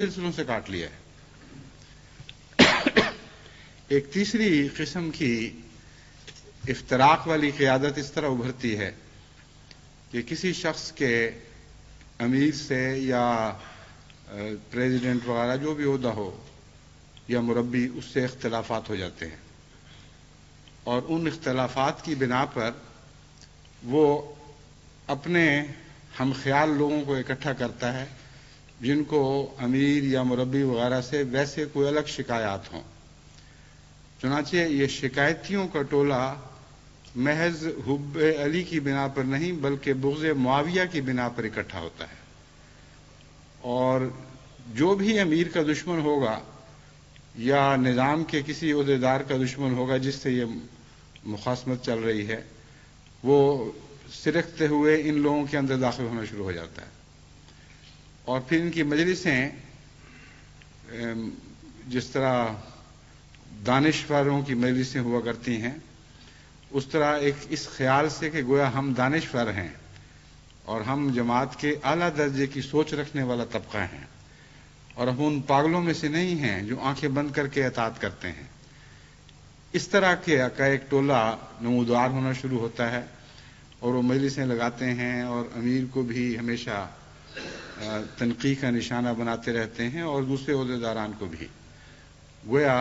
سلسلوں سے کاٹ لیا ہے۔ ایک تیسری قسم کی افتراق والی قیادت اس طرح ابھرتی ہے کہ کسی شخص کے امیر سے یا پریزیڈنٹ وغیرہ جو بھی عہدہ ہو یا مربی، اس سے اختلافات ہو جاتے ہیں، اور ان اختلافات کی بنا پر وہ اپنے ہم خیال لوگوں کو اکٹھا کرتا ہے جن کو امیر یا مربی وغیرہ سے ویسے کوئی الگ شکایات ہوں۔ چنانچہ یہ شکایتیوں کا ٹولہ محض حب علی کی بنا پر نہیں بلکہ بغض معاویہ کی بنا پر اکٹھا ہوتا ہے، اور جو بھی امیر کا دشمن ہوگا یا نظام کے کسی عہدیدار کا دشمن ہوگا جس سے یہ مخاصمت چل رہی ہے، وہ سرکتے ہوئے ان لوگوں کے اندر داخل ہونا شروع ہو جاتا ہے، اور پھر ان کی مجلسیں جس طرح دانشوروں کی مجلسیں ہوا کرتی ہیں، اس طرح اس خیال سے کہ گویا ہم دانشور ہیں اور ہم جماعت کے اعلیٰ درجے کی سوچ رکھنے والا طبقہ ہیں، اور ہم ان پاگلوں میں سے نہیں ہیں جو آنکھیں بند کر کے اطاعت کرتے ہیں۔ اس طرح کا ایک ٹولہ نمودار ہونا شروع ہوتا ہے، اور وہ مجلسیں لگاتے ہیں اور امیر کو بھی ہمیشہ تنقید کا نشانہ بناتے رہتے ہیں اور دوسرے عہدیداران کو بھی۔ گویا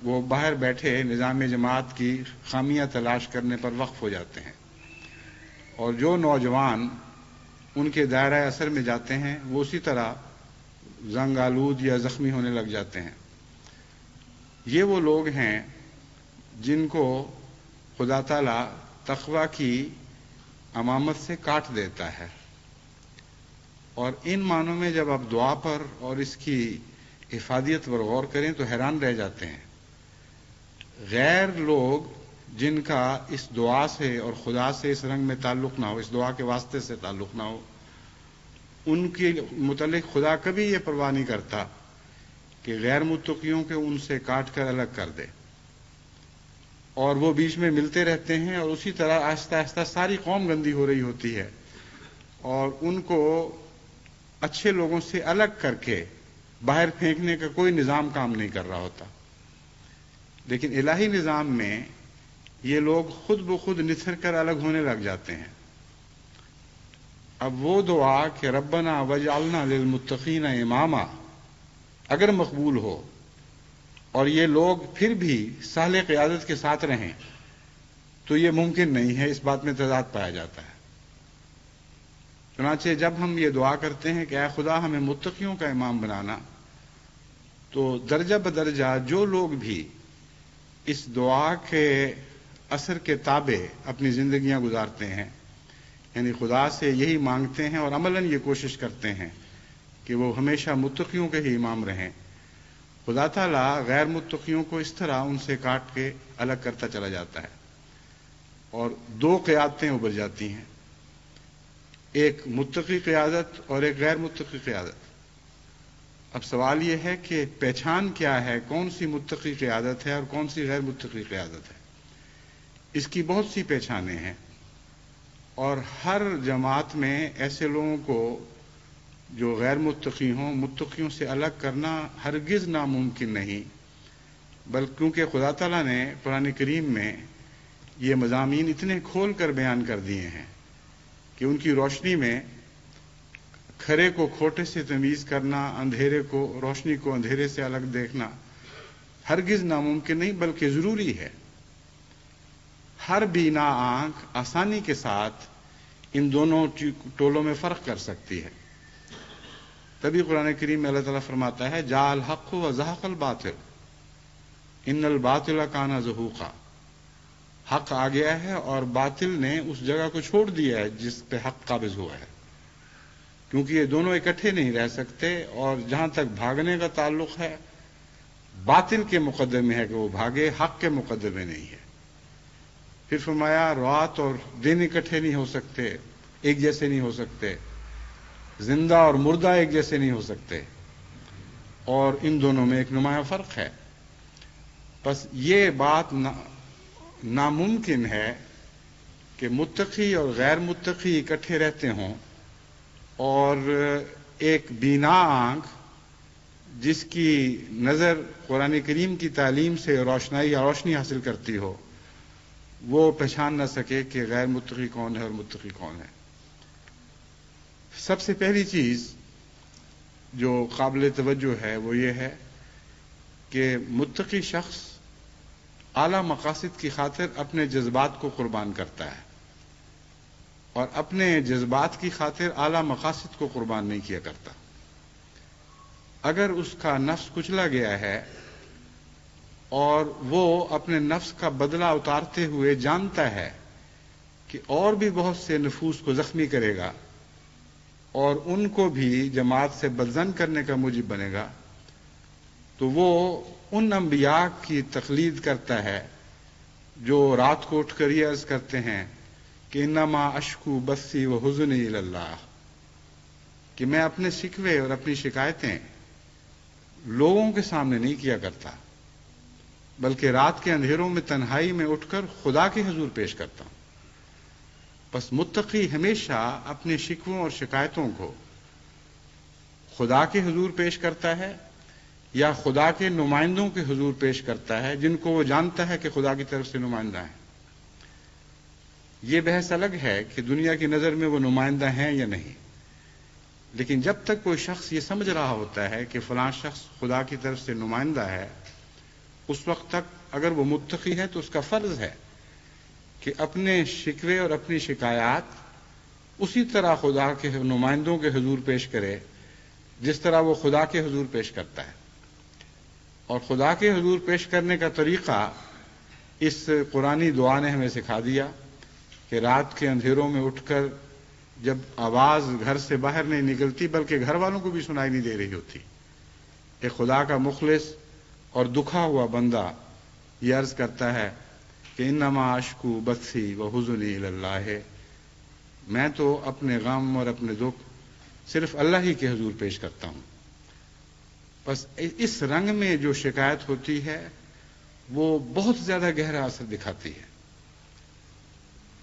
وہ باہر بیٹھے نظام جماعت کی خامیاں تلاش کرنے پر وقف ہو جاتے ہیں، اور جو نوجوان ان کے دائرہ اثر میں جاتے ہیں وہ اسی طرح زنگ آلود یا زخمی ہونے لگ جاتے ہیں۔ یہ وہ لوگ ہیں جن کو خدا تعالیٰ تقویٰ کی امامت سے کاٹ دیتا ہے، اور ان معنوں میں جب آپ دعا پر اور اس کی افادیت پر غور کریں تو حیران رہ جاتے ہیں۔ غیر لوگ جن کا اس دعا سے اور خدا سے اس رنگ میں تعلق نہ ہو، اس دعا کے واسطے سے تعلق نہ ہو، ان کے متعلق خدا کبھی یہ پرواہ نہیں کرتا کہ غیر متقیوں کے ان سے کاٹ کر الگ کر دے، اور وہ بیچ میں ملتے رہتے ہیں، اور اسی طرح آہستہ آہستہ ساری قوم گندی ہو رہی ہوتی ہے، اور ان کو اچھے لوگوں سے الگ کر کے باہر پھینکنے کا کوئی نظام کام نہیں کر رہا ہوتا۔ لیکن الہی نظام میں یہ لوگ خود بخود نتھر کر الگ ہونے لگ جاتے ہیں۔ اب وہ دعا کہ ربنا وجعلنا للمتقین اماما اگر مقبول ہو اور یہ لوگ پھر بھی صالح قیادت کے ساتھ رہیں تو یہ ممکن نہیں ہے، اس بات میں تضاد پایا جاتا ہے۔ چنانچہ جب ہم یہ دعا کرتے ہیں کہ اے خدا ہمیں متقیوں کا امام بنانا، تو درجہ بدرجہ جو لوگ بھی اس دعا کے اثر کے تابع اپنی زندگیاں گزارتے ہیں، یعنی خدا سے یہی مانگتے ہیں اور عملاً یہ کوشش کرتے ہیں کہ وہ ہمیشہ متقیوں کے ہی امام رہیں، خدا تعالیٰ غیر متقیوں کو اس طرح ان سے کاٹ کے الگ کرتا چلا جاتا ہے، اور دو قیادتیں ابھر جاتی ہیں، ایک متقی قیادت اور ایک غیر متقی قیادت۔ اب سوال یہ ہے کہ پہچان کیا ہے، کون سی متقی قیادت ہے اور کون سی غیر متقی قیادت ہے؟ اس کی بہت سی پہچانیں ہیں، اور ہر جماعت میں ایسے لوگوں کو جو غیر متقی ہوں متقیوں سے الگ کرنا ہرگز ناممکن نہیں، بلکہ کیونکہ خدا تعالیٰ نے قرآن کریم میں یہ مضامین اتنے کھول کر بیان کر دیے ہیں کہ ان کی روشنی میں کھرے کو کھوٹے سے تمیز کرنا، اندھیرے کو روشنی کو اندھیرے سے الگ دیکھنا ہرگز ناممکن نہیں بلکہ ضروری ہے۔ ہر بینا آنکھ آسانی کے ساتھ ان دونوں ٹولوں میں فرق کر سکتی ہے۔ تبھی قرآن کریم میں اللہ تعالیٰ فرماتا ہے جاء الحق وزهق الباطل ان الباطل کان زہوقا، حق آ گیا ہے اور باطل نے اس جگہ کو چھوڑ دیا ہے جس پہ حق قابض ہوا ہے، کیونکہ یہ دونوں اکٹھے نہیں رہ سکتے، اور جہاں تک بھاگنے کا تعلق ہے باطل کے مقدمے ہے کہ وہ بھاگے، حق کے مقدمے نہیں ہے۔ پھر فرمایا رات اور دن اکٹھے نہیں ہو سکتے، ایک جیسے نہیں ہو سکتے، زندہ اور مردہ ایک جیسے نہیں ہو سکتے، اور ان دونوں میں ایک نمایاں فرق ہے۔ بس یہ بات ناممکن ہے کہ متقی اور غیر متقی اکٹھے رہتے ہوں اور ایک بینا آنکھ جس کی نظر قرآن کریم کی تعلیم سے روشنی حاصل کرتی ہو، وہ پہچان نہ سکے کہ غیر متقی کون ہے اور متقی کون ہے۔ سب سے پہلی چیز جو قابل توجہ ہے وہ یہ ہے کہ متقی شخص اعلیٰ مقاصد کی خاطر اپنے جذبات کو قربان کرتا ہے، اور اپنے جذبات کی خاطر اعلیٰ مقاصد کو قربان نہیں کیا کرتا۔ اگر اس کا نفس کچلا گیا ہے اور وہ اپنے نفس کا بدلہ اتارتے ہوئے جانتا ہے کہ اور بھی بہت سے نفوس کو زخمی کرے گا اور ان کو بھی جماعت سے بدظن کرنے کا موجب بنے گا، تو وہ ان انبیاء کی تقلید کرتا ہے جو رات کو اٹھ کر یہ عرض کرتے ہیں کہ انما اشکو بثی و حزنی الی اللہ، کہ میں اپنے شکوے اور اپنی شکایتیں لوگوں کے سامنے نہیں کیا کرتا، بلکہ رات کے اندھیروں میں تنہائی میں اٹھ کر خدا کے حضور پیش کرتا ہوں۔ بس متقی ہمیشہ اپنے شکووں اور شکایتوں کو خدا کے حضور پیش کرتا ہے یا خدا کے نمائندوں کے حضور پیش کرتا ہے، جن کو وہ جانتا ہے کہ خدا کی طرف سے نمائندہ ہیں۔ یہ بحث الگ ہے کہ دنیا کی نظر میں وہ نمائندہ ہیں یا نہیں، لیکن جب تک کوئی شخص یہ سمجھ رہا ہوتا ہے کہ فلاں شخص خدا کی طرف سے نمائندہ ہے، اس وقت تک اگر وہ متقی ہے تو اس کا فرض ہے کہ اپنے شکوے اور اپنی شکایات اسی طرح خدا کے نمائندوں کے حضور پیش کرے جس طرح وہ خدا کے حضور پیش کرتا ہے۔ اور خدا کے حضور پیش کرنے کا طریقہ اس قرآنی دعا نے ہمیں سکھا دیا کہ رات کے اندھیروں میں اٹھ کر جب آواز گھر سے باہر نہیں نکلتی بلکہ گھر والوں کو بھی سنائی نہیں دے رہی ہوتی، ایک خدا کا مخلص اور دکھا ہوا بندہ یہ عرض کرتا ہے کہ انما اشکو بثی و حزنی الی اللہ، میں تو اپنے غم اور اپنے دکھ صرف اللہ ہی کے حضور پیش کرتا ہوں۔ بس اس رنگ میں جو شکایت ہوتی ہے وہ بہت زیادہ گہرا اثر دکھاتی ہے،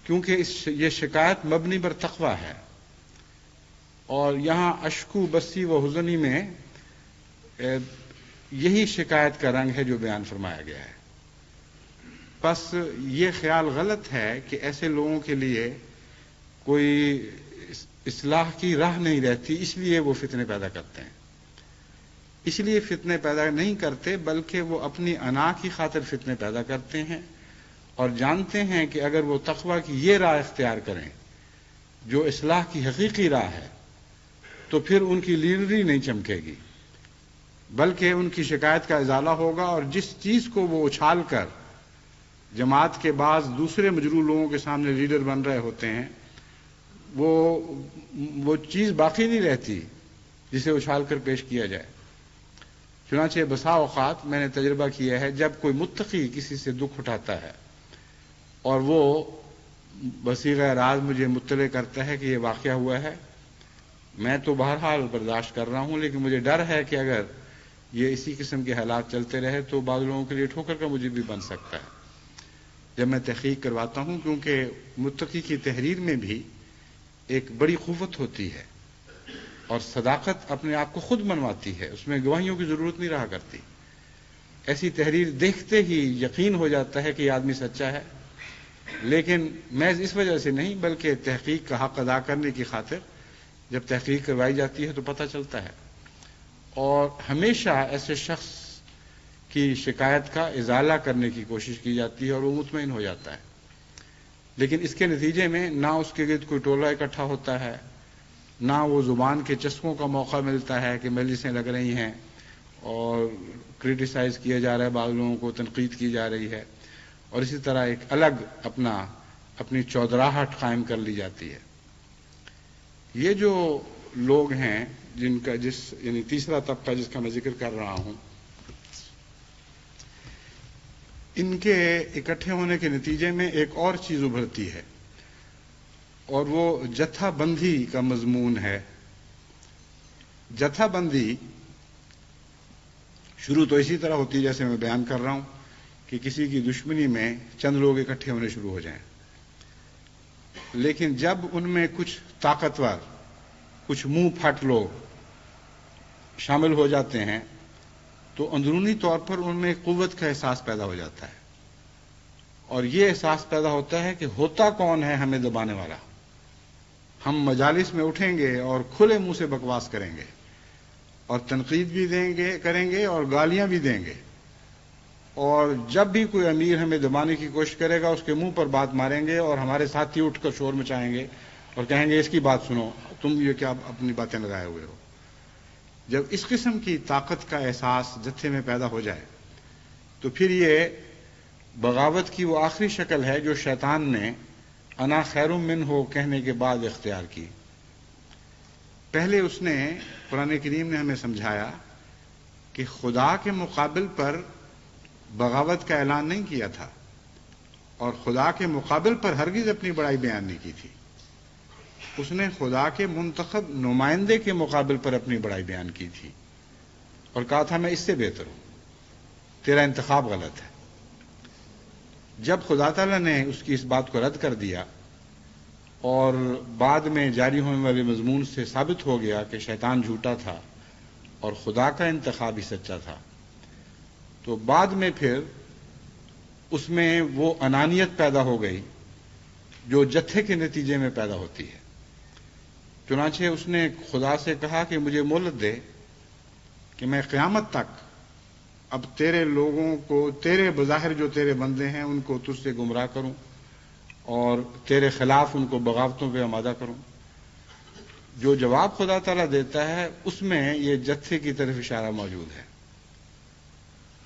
کیونکہ یہ شکایت مبنی بر تقوی ہے، اور یہاں اشکو بثی و حزنی میں یہی شکایت کا رنگ ہے جو بیان فرمایا گیا ہے۔ بس یہ خیال غلط ہے کہ ایسے لوگوں کے لیے کوئی اصلاح کی راہ نہیں رہتی، اس لیے وہ فتنے پیدا کرتے ہیں۔ اس لیے فتنے پیدا نہیں کرتے بلکہ وہ اپنی انا کی خاطر فتنے پیدا کرتے ہیں، اور جانتے ہیں کہ اگر وہ تقوی کی یہ راہ اختیار کریں جو اصلاح کی حقیقی راہ ہے تو پھر ان کی لیڈری نہیں چمکے گی، بلکہ ان کی شکایت کا ازالہ ہوگا، اور جس چیز کو وہ اچھال کر جماعت کے بعض دوسرے مجروح لوگوں کے سامنے لیڈر بن رہے ہوتے ہیں، وہ چیز باقی نہیں رہتی جسے اچھال کر پیش کیا جائے۔ چنانچہ بسا اوقات میں نے تجربہ کیا ہے جب کوئی متقی کسی سے دکھ اٹھاتا ہے اور وہ بصیغہ راز مجھے مطلع کرتا ہے کہ یہ واقعہ ہوا ہے، میں تو بہرحال برداشت کر رہا ہوں، لیکن مجھے ڈر ہے کہ اگر یہ اسی قسم کے حالات چلتے رہے تو بعض لوگوں کے لیے ٹھوکر کا موجب بھی بن سکتا ہے۔ جب میں تحقیق کرواتا ہوں، کیونکہ متقی کی تحریر میں بھی ایک بڑی قوت ہوتی ہے اور صداقت اپنے آپ کو خود منواتی ہے، اس میں گواہیوں کی ضرورت نہیں رہا کرتی۔ ایسی تحریر دیکھتے ہی یقین ہو جاتا ہے کہ یہ آدمی سچا ہے، لیکن محض اس وجہ سے نہیں بلکہ تحقیق کا حق ادا کرنے کی خاطر جب تحقیق کروائی جاتی ہے تو پتہ چلتا ہے، اور ہمیشہ ایسے شخص کی شکایت کا ازالہ کرنے کی کوشش کی جاتی ہے اور وہ مطمئن ہو جاتا ہے، لیکن اس کے نتیجے میں نہ اس کے گرد کوئی ٹولہ اکٹھا ہوتا ہے، نہ وہ زبان کے چسکوں کا موقع ملتا ہے کہ مجلسیں لگ رہی ہیں اور کرٹیسائز کیا جا رہا ہے، بعض لوگوں کو تنقید کی جا رہی ہے، اور اسی طرح ایک الگ اپنی چودراہٹ قائم کر لی جاتی ہے۔ یہ جو لوگ ہیں جن کا یعنی تیسرا طبقہ جس کا میں ذکر کر رہا ہوں، ان کے اکٹھے ہونے کے نتیجے میں ایک اور چیز ابھرتی ہے، اور وہ جتھا بندی کا مضمون ہے۔ جتھا بندی شروع تو اسی طرح ہوتی ہے جیسے میں بیان کر رہا ہوں کہ کسی کی دشمنی میں چند لوگ اکٹھے ہونے شروع ہو جائیں، لیکن جب ان میں کچھ طاقتور، کچھ منہ پھٹ لوگ شامل ہو جاتے ہیں تو اندرونی طور پر ان میں قوت کا احساس پیدا ہو جاتا ہے، اور یہ احساس پیدا ہوتا ہے کہ ہوتا کون ہے ہمیں دبانے والا۔ ہم مجالس میں اٹھیں گے اور کھلے منہ سے بکواس کریں گے، اور تنقید بھی کریں گے اور گالیاں بھی دیں گے، اور جب بھی کوئی امیر ہمیں دبانے کی کوشش کرے گا اس کے منہ پر بات ماریں گے، اور ہمارے ساتھی اٹھ کر شور مچائیں گے اور کہیں گے اس کی بات سنو، تم یہ کیا اپنی باتیں لگائے ہوئے ہو۔ جب اس قسم کی طاقت کا احساس جتھے میں پیدا ہو جائے تو پھر یہ بغاوت کی وہ آخری شکل ہے جو شیطان نے انا خیر منہ کہنے کے بعد اختیار کی۔ پہلے اس نے، قرآن کریم نے ہمیں سمجھایا کہ خدا کے مقابل پر بغاوت کا اعلان نہیں کیا تھا، اور خدا کے مقابل پر ہرگز اپنی بڑائی بیان نہیں کی تھی۔ اس نے خدا کے منتخب نمائندے کے مقابل پر اپنی بڑائی بیان کی تھی اور کہا تھا میں اس سے بہتر ہوں، تیرا انتخاب غلط ہے۔ جب خدا تعالیٰ نے اس کی اس بات کو رد کر دیا اور بعد میں جاری ہونے والے مضمون سے ثابت ہو گیا کہ شیطان جھوٹا تھا اور خدا کا انتخاب ہی سچا تھا، تو بعد میں پھر اس میں وہ انانیت پیدا ہو گئی جو جتھے کے نتیجے میں پیدا ہوتی ہے۔ چنانچہ اس نے خدا سے کہا کہ مجھے مہلت دے کہ میں قیامت تک اب تیرے لوگوں کو، تیرے بظاہر جو تیرے بندے ہیں ان کو تجھ سے گمراہ کروں اور تیرے خلاف ان کو بغاوتوں پہ آمادہ کروں۔ جو جواب خدا تعالیٰ دیتا ہے اس میں یہ جتھے کی طرف اشارہ موجود ہے۔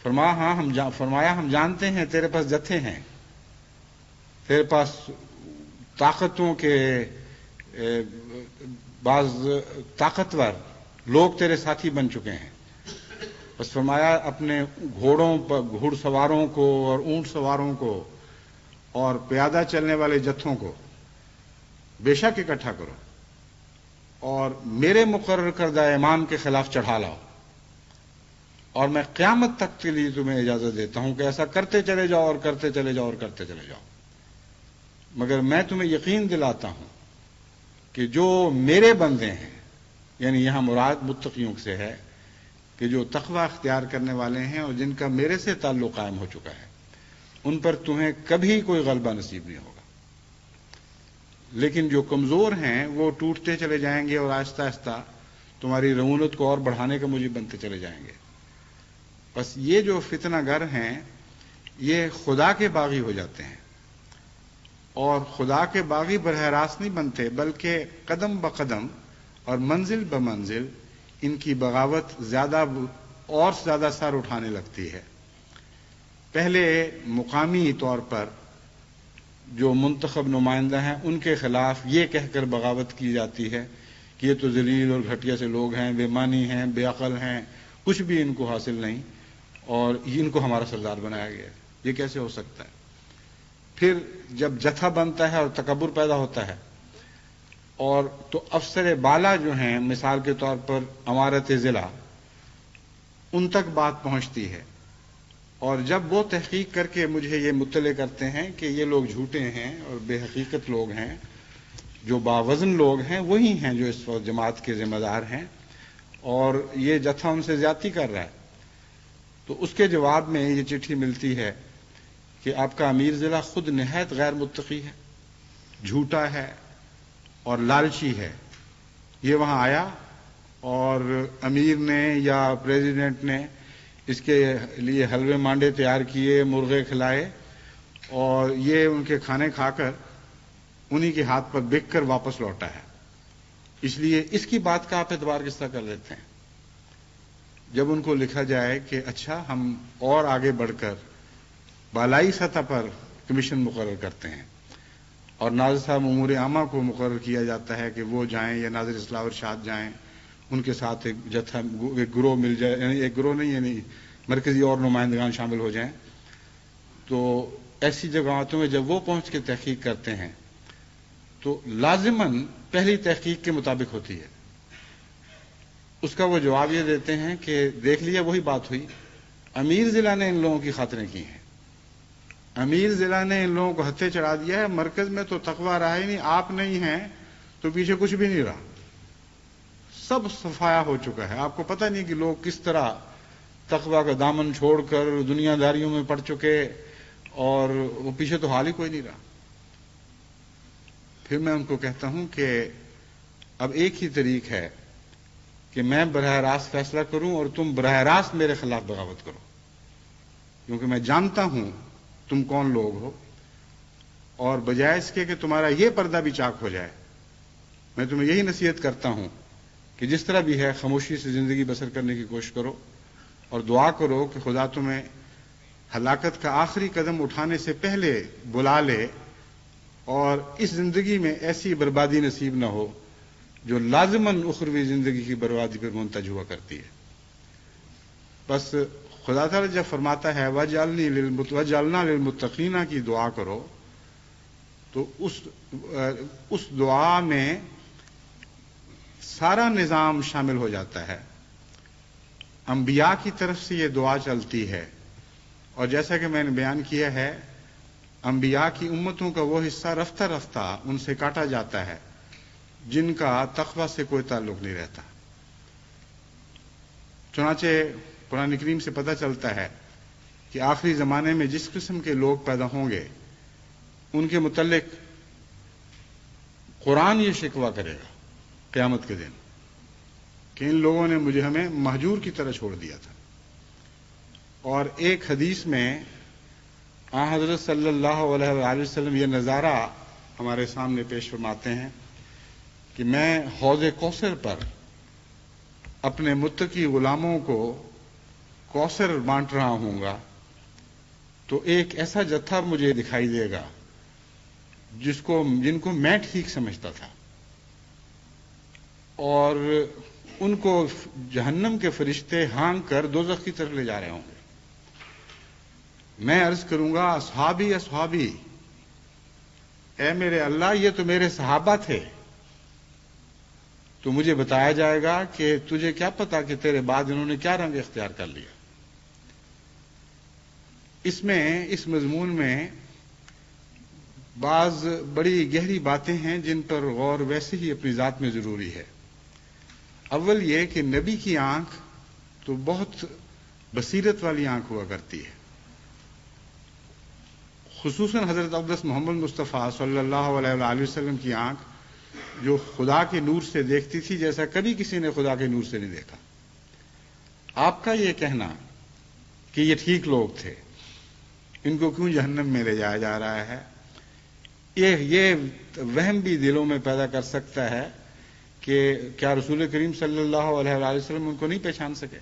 فرمایا ہم جانتے ہیں تیرے پاس جتھے ہیں، تیرے پاس طاقتوں کے بعض طاقتور لوگ تیرے ساتھی بن چکے ہیں، بس فرمایا اپنے گھوڑوں پر، گھڑ سواروں کو اور اونٹ سواروں کو اور پیادہ چلنے والے جتھوں کو بے شک اکٹھا کرو اور میرے مقرر کردہ امام کے خلاف چڑھا لاؤ، اور میں قیامت تک کے لیے تمہیں اجازت دیتا ہوں کہ ایسا کرتے چلے جاؤ اور کرتے چلے جاؤ اور کرتے چلے جاؤ، مگر میں تمہیں یقین دلاتا ہوں کہ جو میرے بندے ہیں، یعنی یہاں مراد متقیوں سے ہے کہ جو تقوی اختیار کرنے والے ہیں اور جن کا میرے سے تعلق قائم ہو چکا ہے، ان پر تمہیں کبھی کوئی غلبہ نصیب نہیں ہوگا۔ لیکن جو کمزور ہیں وہ ٹوٹتے چلے جائیں گے اور آہستہ آہستہ تمہاری رعونت کو اور بڑھانے کا موجب بنتے چلے جائیں گے۔ بس یہ جو فتنہ گر ہیں یہ خدا کے باغی ہو جاتے ہیں، اور خدا کے باغی براہ راست نہیں بنتے، بلکہ قدم بقدم اور منزل بمنزل ان کی بغاوت زیادہ اور زیادہ سر اٹھانے لگتی ہے۔ پہلے مقامی طور پر جو منتخب نمائندہ ہیں ان کے خلاف یہ کہہ کر بغاوت کی جاتی ہے کہ یہ تو ذلیل اور گھٹیا سے لوگ ہیں، بے معنی ہیں، بے عقل ہیں، کچھ بھی ان کو حاصل نہیں، اور ان کو ہمارا سردار بنایا گیا ہے، یہ کیسے ہو سکتا ہے؟ پھر جب جتھا بنتا ہے اور تکبر پیدا ہوتا ہے، اور تو افسر بالا جو ہیں مثال کے طور پر امارت ضلع، ان تک بات پہنچتی ہے، اور جب وہ تحقیق کر کے مجھے یہ مطلع کرتے ہیں کہ یہ لوگ جھوٹے ہیں اور بے حقیقت لوگ ہیں، جو باوزن لوگ ہیں وہی ہیں جو اس وقت جماعت کے ذمہ دار ہیں، اور یہ جتھا ان سے زیادتی کر رہا ہے، تو اس کے جواب میں یہ چٹھی ملتی ہے کہ آپ کا امیر ضلع خود نہایت غیر متقی ہے، جھوٹا ہے اور لالچی ہے۔ یہ وہاں آیا اور امیر نے یا پریزیڈنٹ نے اس کے لیے حلوے مانڈے تیار کیے، مرغے کھلائے، اور یہ ان کے کھانے کھا کر انہی کے ہاتھ پر بک کر واپس لوٹا ہے۔ اس لیے اس کی بات کا آپ اعتبار کس طرح کر لیتے ہیں؟ جب ان کو لکھا جائے کہ اچھا ہم اور آگے بڑھ کر بالائی سطح پر کمیشن مقرر کرتے ہیں، اور ناظر صاحب امور عامہ کو مقرر کیا جاتا ہے کہ وہ جائیں یا ناظر اصلاح و ارشاد جائیں، ان کے ساتھ ایک جتھا، ایک گروہ مل جائے، یعنی ایک گروہ نہیں، یعنی مرکزی اور نمائندگان شامل ہو جائیں، تو ایسی جگہوں میں جب وہ پہنچ کے تحقیق کرتے ہیں تو لازماً پہلی تحقیق کے مطابق ہوتی ہے۔ اس کا وہ جواب یہ دیتے ہیں کہ دیکھ لیا وہی بات ہوئی، امیر ضلع نے ان لوگوں کی خاطریں کی ہیں، امیر ضلع نے ان لوگوں کو ہتھے چڑھا دیا ہے، مرکز میں تو تقویٰ رہا ہی نہیں، آپ نہیں ہیں تو پیچھے کچھ بھی نہیں رہا، سب صفایا ہو چکا ہے۔ آپ کو پتہ نہیں کہ لوگ کس طرح تقوی کا دامن چھوڑ کر دنیا داریوں میں پڑ چکے اور وہ پیچھے تو حال ہی کوئی نہیں رہا. پھر میں ان کو کہتا ہوں کہ اب ایک ہی طریق ہے کہ میں براہ راست فیصلہ کروں اور تم براہ راست میرے خلاف بغاوت کرو، کیونکہ میں جانتا ہوں تم کون لوگ ہو، اور بجائے اس کے کہ تمہارا یہ پردہ بھی چاک ہو جائے، میں تمہیں یہی نصیحت کرتا ہوں کہ جس طرح بھی ہے خاموشی سے زندگی بسر کرنے کی کوشش کرو اور دعا کرو کہ خدا تمہیں ہلاکت کا آخری قدم اٹھانے سے پہلے بلا لے اور اس زندگی میں ایسی بربادی نصیب نہ ہو جو لازماً اخروی زندگی کی بربادی پر منتج ہوا کرتی ہے. بس خدا تعالیٰ جب فرماتا ہے وَجَعَلْنَا لِلْمُتَّقِينَ کی دعا کرو، تو اس دعا میں سارا نظام شامل ہو جاتا ہے. انبیاء کی طرف سے یہ دعا چلتی ہے، اور جیسا کہ میں نے بیان کیا ہے انبیاء کی امتوں کا وہ حصہ رفتہ رفتہ ان سے کاٹا جاتا ہے جن کا تقوی سے کوئی تعلق نہیں رہتا. چنانچہ قرآن کریم سے پتہ چلتا ہے کہ آخری زمانے میں جس قسم کے لوگ پیدا ہوں گے ان کے متعلق قرآن یہ شکوہ کرے گا قیامت کے دن کہ ان لوگوں نے ہمیں مہجور کی طرح چھوڑ دیا تھا. اور ایک حدیث میں حضرت صلی اللہ علیہ وآلہ وسلم یہ نظارہ ہمارے سامنے پیش فرماتے ہیں کہ میں حوض کوثر پر اپنے متقی غلاموں کو کوثر بانٹ رہا ہوں گا تو ایک ایسا جتھا مجھے دکھائی دے گا جن کو میں ٹھیک سمجھتا تھا، اور ان کو جہنم کے فرشتے ہانک کر دوزخ کی طرف لے جا رہے ہوں گے. میں عرض کروں گا اصحابی اصحابی، اے میرے اللہ یہ تو میرے صحابہ تھے. تو مجھے بتایا جائے گا کہ تجھے کیا پتا کہ تیرے بعد انہوں نے کیا رنگ اختیار کر لیا. اس مضمون میں بعض بڑی گہری باتیں ہیں جن پر غور ویسے ہی اپنی ذات میں ضروری ہے. اول یہ کہ نبی کی آنکھ تو بہت بصیرت والی آنکھ ہوا کرتی ہے، خصوصاً حضرت اقدس محمد مصطفیٰ صلی اللہ علیہ وآلہ وسلم کی آنکھ جو خدا کے نور سے دیکھتی تھی جیسا کبھی کسی نے خدا کے نور سے نہیں دیکھا. آپ کا یہ کہنا کہ یہ ٹھیک لوگ تھے، ان کو کیوں جہنم میں لے جایا جا رہا ہے، یہ وہم بھی دلوں میں پیدا کر سکتا ہے کہ کیا رسول کریم صلی اللہ علیہ وآلہ وسلم ان کو نہیں پہچان سکے.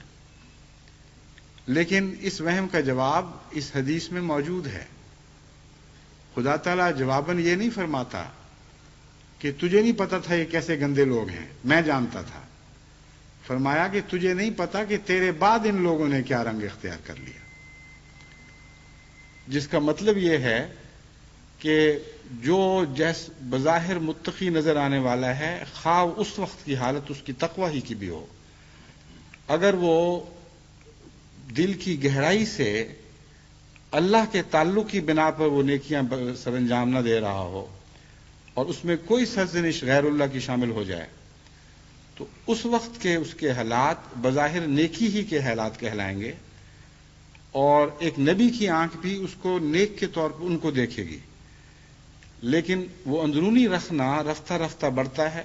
لیکن اس وہم کا جواب اس حدیث میں موجود ہے. خدا تعالیٰ جواباً یہ نہیں فرماتا کہ تجھے نہیں پتا تھا یہ کیسے گندے لوگ ہیں، میں جانتا تھا. فرمایا کہ تجھے نہیں پتا کہ تیرے بعد ان لوگوں نے کیا رنگ اختیار کر لیا، جس کا مطلب یہ ہے کہ جو بظاہر متقی نظر آنے والا ہے، خواہ اس وقت کی حالت اس کی تقوی ہی کی بھی ہو، اگر وہ دل کی گہرائی سے اللہ کے تعلق کی بنا پر وہ نیکیاں سر انجام نہ دے رہا ہو اور اس میں کوئی سرزنش غیر اللہ کی شامل ہو جائے، تو اس وقت کے اس کے حالات بظاہر نیکی ہی کے حالات کہلائیں گے، اور ایک نبی کی آنکھ بھی اس کو نیک کے طور پر ان کو دیکھے گی. لیکن وہ اندرونی رکھنا رفتہ رفتہ بڑھتا ہے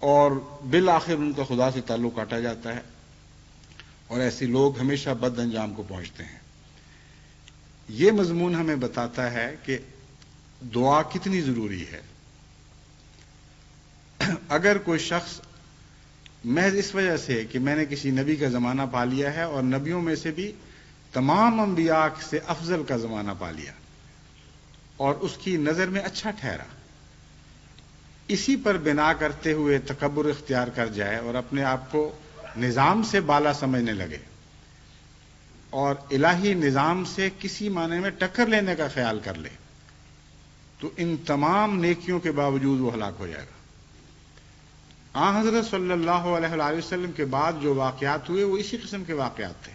اور بالآخر ان کا خدا سے تعلق کاٹا جاتا ہے، اور ایسے لوگ ہمیشہ بد انجام کو پہنچتے ہیں. یہ مضمون ہمیں بتاتا ہے کہ دعا کتنی ضروری ہے. اگر کوئی شخص محض اس وجہ سے کہ میں نے کسی نبی کا زمانہ پا لیا ہے اور نبیوں میں سے بھی تمام انبیاء سے افضل کا زمانہ پا لیا اور اس کی نظر میں اچھا ٹھہرا، اسی پر بنا کرتے ہوئے تکبر اختیار کر جائے اور اپنے آپ کو نظام سے بالا سمجھنے لگے اور الہی نظام سے کسی معنی میں ٹکر لینے کا خیال کر لے، تو ان تمام نیکیوں کے باوجود وہ ہلاک ہو جائے گا. حضرت صلی اللہ علیہ وآلہ وسلم کے بعد جو واقعات ہوئے وہ اسی قسم کے واقعات تھے.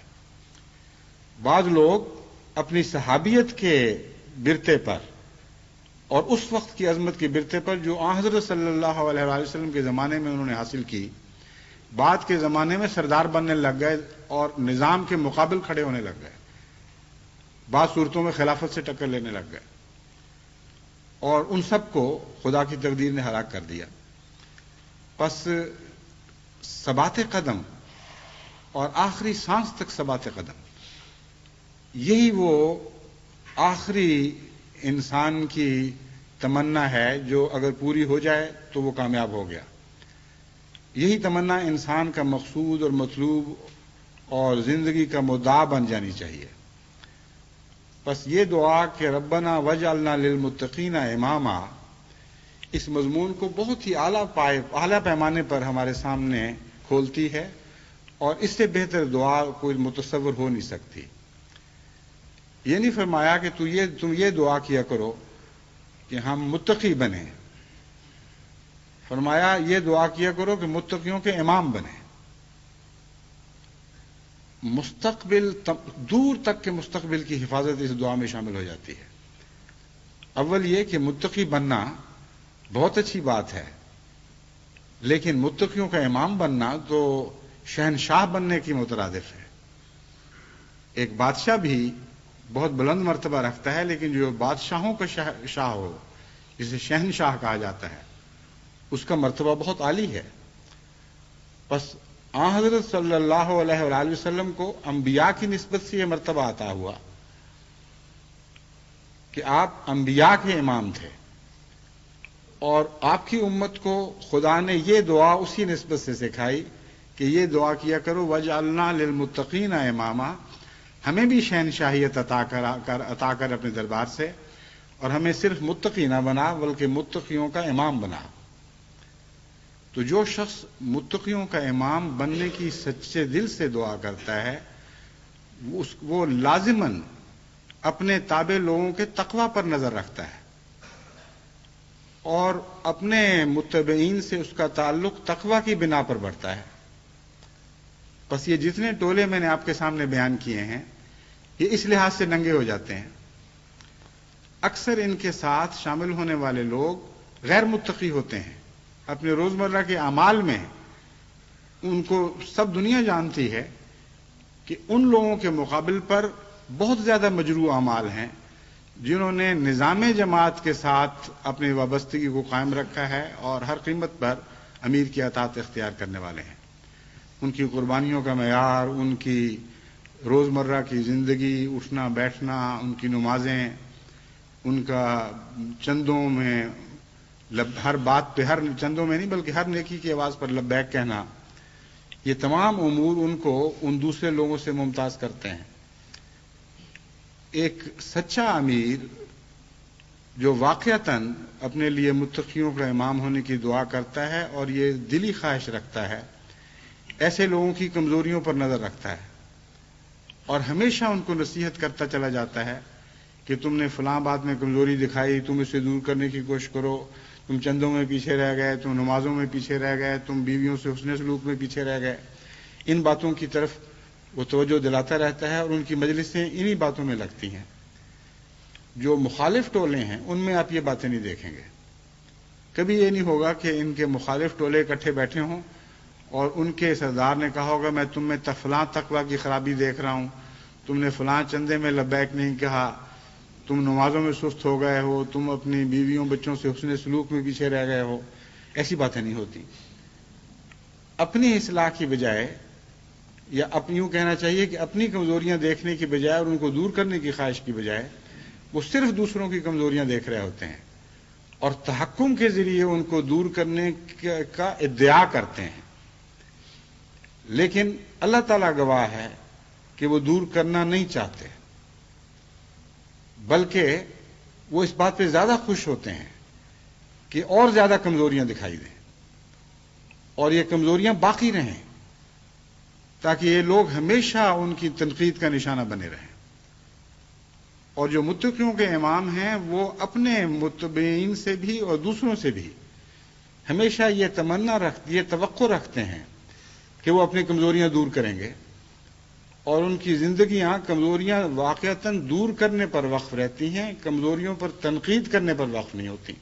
بعض لوگ اپنی صحابیت کے برتے پر اور اس وقت کی عظمت کے برتے پر جو حضرت صلی اللہ علیہ وآلہ وسلم کے زمانے میں انہوں نے حاصل کی، بعد کے زمانے میں سردار بننے لگ گئے اور نظام کے مقابل کھڑے ہونے لگ گئے، بعض صورتوں میں خلافت سے ٹکر لینے لگ گئے، اور ان سب کو خدا کی تقدیر نے ہلاک کر دیا۔ پس ثبات قدم اور آخری سانس تک ثبات قدم، یہی وہ آخری انسان کی تمنا ہے جو اگر پوری ہو جائے تو وہ کامیاب ہو گیا۔ یہی تمنا انسان کا مقصود اور مطلوب اور زندگی کا مدعا بن جانی چاہیے۔ بس یہ دعا کہ ربنا وجعلنا للمتقین اماما، اس مضمون کو بہت ہی اعلیٰ پیمانے پر ہمارے سامنے کھولتی ہے، اور اس سے بہتر دعا کوئی متصور ہو نہیں سکتی۔ یہ نہیں فرمایا کہ تم یہ دعا کیا کرو کہ ہم متقی بنیں، فرمایا یہ دعا کیا کرو کہ متقیوں کے امام بنیں۔ مستقبل، دور تک کے مستقبل کی حفاظت اس دعا میں شامل ہو جاتی ہے۔ اول یہ کہ متقی بننا بہت اچھی بات ہے، لیکن متقیوں کا امام بننا تو شہنشاہ بننے کی مترادف ہے۔ ایک بادشاہ بھی بہت بلند مرتبہ رکھتا ہے، لیکن جو بادشاہوں کا شاہ ہو، جسے شہنشاہ کہا جاتا ہے، اس کا مرتبہ بہت عالی ہے۔ بس آن حضرت صلی اللہ علیہ وآلہ وسلم کو انبیاء کی نسبت سے یہ مرتبہ عطا ہوا کہ آپ انبیاء کے امام تھے، اور آپ کی امت کو خدا نے یہ دعا اسی نسبت سے سکھائی کہ یہ دعا کیا کرو وجعلنا للمتقین اماما، ہمیں بھی شہنشاہیت عطا کر اپنے دربار سے، اور ہمیں صرف متقی نہ بنا بلکہ متقیوں کا امام بنا۔ تو جو شخص متقیوں کا امام بننے کی سچے دل سے دعا کرتا ہے، وہ لازماً اپنے تابع لوگوں کے تقوی پر نظر رکھتا ہے، اور اپنے متبعین سے اس کا تعلق تقوی کی بنا پر بڑھتا ہے۔ بس یہ جتنے ٹولے میں نے آپ کے سامنے بیان کیے ہیں، یہ اس لحاظ سے ننگے ہو جاتے ہیں۔ اکثر ان کے ساتھ شامل ہونے والے لوگ غیر متقی ہوتے ہیں، اپنے روزمرہ کے اعمال میں ان کو سب دنیا جانتی ہے کہ ان لوگوں کے مقابل پر بہت زیادہ مجروح اعمال ہیں جنہوں نے نظام جماعت کے ساتھ اپنی وابستگی کو قائم رکھا ہے اور ہر قیمت پر امیر کی اطاعت اختیار کرنے والے ہیں۔ ان کی قربانیوں کا معیار، ان کی روزمرہ کی زندگی، اٹھنا بیٹھنا، ان کی نمازیں، ان کا چندوں میں ہر بات پہ، ہر چندوں میں نہیں بلکہ ہر نیکی کی آواز پر لبیک کہنا، یہ تمام امور ان کو ان دوسرے لوگوں سے ممتاز کرتے ہیں۔ ایک سچا امیر جو واقعتاً اپنے لیے متقیوں کا امام ہونے کی دعا کرتا ہے اور یہ دلی خواہش رکھتا ہے، ایسے لوگوں کی کمزوریوں پر نظر رکھتا ہے، اور ہمیشہ ان کو نصیحت کرتا چلا جاتا ہے کہ تم نے فلاں بات میں کمزوری دکھائی، تم اسے دور کرنے کی کوشش کرو، تم چندوں میں پیچھے رہ گئے، تم نمازوں میں پیچھے رہ گئے، تم بیویوں سے حسن سلوک میں پیچھے رہ گئے۔ ان باتوں کی طرف وہ توجہ دلاتا رہتا ہے، اور ان کی مجلسیں انہی باتوں میں لگتی ہیں۔ جو مخالف ٹولے ہیں ان میں آپ یہ باتیں نہیں دیکھیں گے۔ کبھی یہ نہیں ہوگا کہ ان کے مخالف ٹولے اکٹھے بیٹھے ہوں اور ان کے سردار نے کہا ہوگا میں تم میں فلاں تقوی کی خرابی دیکھ رہا ہوں، تم نے فلاں چندے میں لبیک نہیں کہا، تم نمازوں میں سست ہو گئے ہو، تم اپنی بیویوں بچوں سے حسن سلوک میں پیچھے رہ گئے ہو۔ ایسی باتیں نہیں ہوتی۔ اپنی اصلاح کی بجائے، یا یوں کہنا چاہیے کہ اپنی کمزوریاں دیکھنے کی بجائے اور ان کو دور کرنے کی خواہش کی بجائے، وہ صرف دوسروں کی کمزوریاں دیکھ رہے ہوتے ہیں اور تحکم کے ذریعے ان کو دور کرنے کا ادعا کرتے ہیں۔ لیکن اللہ تعالیٰ گواہ ہے کہ وہ دور کرنا نہیں چاہتے، بلکہ وہ اس بات پہ زیادہ خوش ہوتے ہیں کہ اور زیادہ کمزوریاں دکھائی دیں اور یہ کمزوریاں باقی رہیں، تاکہ یہ لوگ ہمیشہ ان کی تنقید کا نشانہ بنے رہیں۔ اور جو متقیوں کے امام ہیں وہ اپنے متبعین سے بھی اور دوسروں سے بھی ہمیشہ یہ توقع رکھتے ہیں کہ وہ اپنی کمزوریاں دور کریں گے، اور ان کی زندگیاں کمزوریاں واقعتاً دور کرنے پر وقف رہتی ہیں، کمزوریوں پر تنقید کرنے پر وقف نہیں ہوتی۔